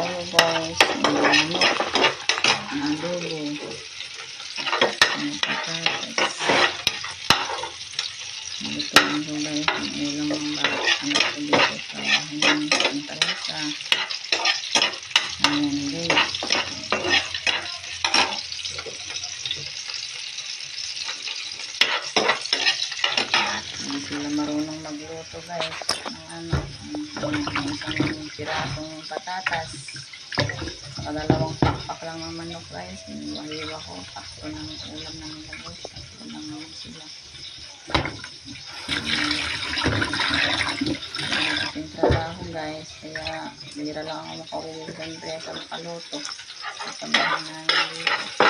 tayo guys. Ang adobo. Ang patatas. Ito ang guys. Ang ulam ng bata. Anak ko dito sa ang talasa. Ayan guys. Hindi sila marunong magluto guys. Ang isang pirasong patatas. Saka dalawang pakpak lang ng manok guys. Hiwa ko. Pakto ng ulam ng guys. Pakto lang naman sila. Ating trabaho guys. Kaya bira lang ako makauwi siyempre sa makaluto. Sasabahan namin dito.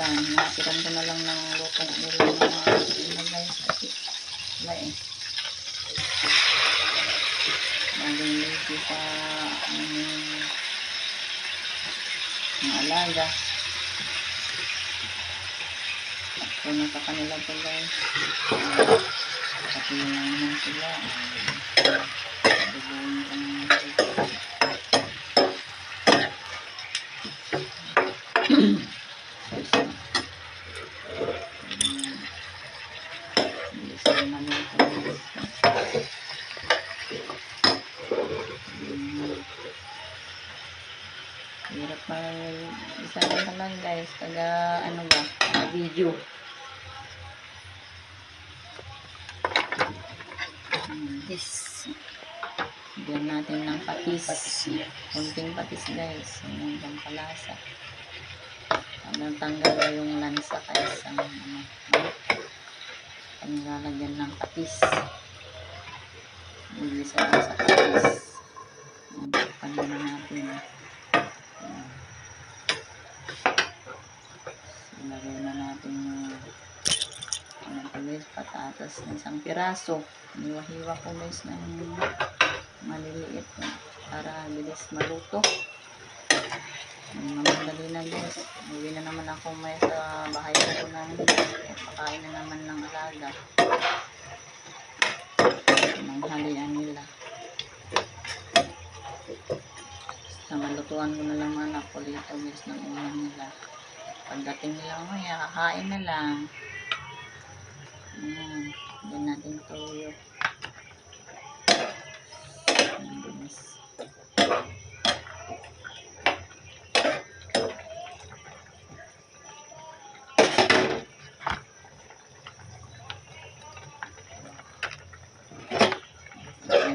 Natiran ko na lang ng lutong ulam ng mga guys. Kasi wala eh. Laging lagi sa mga alaga. So nasa kanila po guys. Pati lang naman sila. Bubuhin ko naman sila. Hirap pa isa lang naman guys taga ano ba video this bigyan natin ng patis kunting patis guys yung pampalasa hanggang tanggal yung lansa kaya sa panilalagyan ng patis ilisa lang sa patis panuna natin ilagay na natin yung patatas ng isang piraso. Hiwa-hiwa ko guys ng maliliit para bilis maluto. Madali na guys. Uwi na naman ako may sa bahay ko ng pakain na naman ng alaga. Manghalian nila. Basta malutuan ko na lang mga anak ko dito guys ng ulam nila. Pagdating nila mamaya, kakain na lang. Ayan. Diyan natin tuyo. Yes.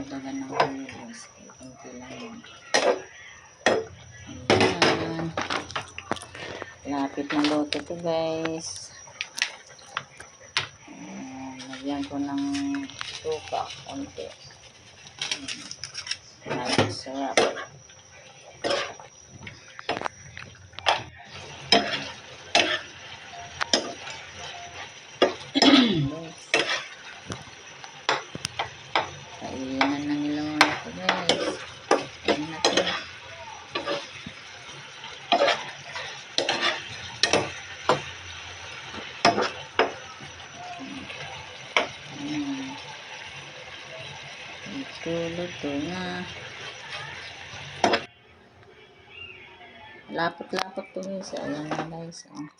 Dagan ng tuyo guys. Kunti lang yun. Ayan. Lapit na luto to guys. Lagyan ko ng suka konti. Sarap. Kainan na nila mga ito guys. Kain na ito. Luto na. Lapot-lapot to guys. Ayan na guys. Ayan.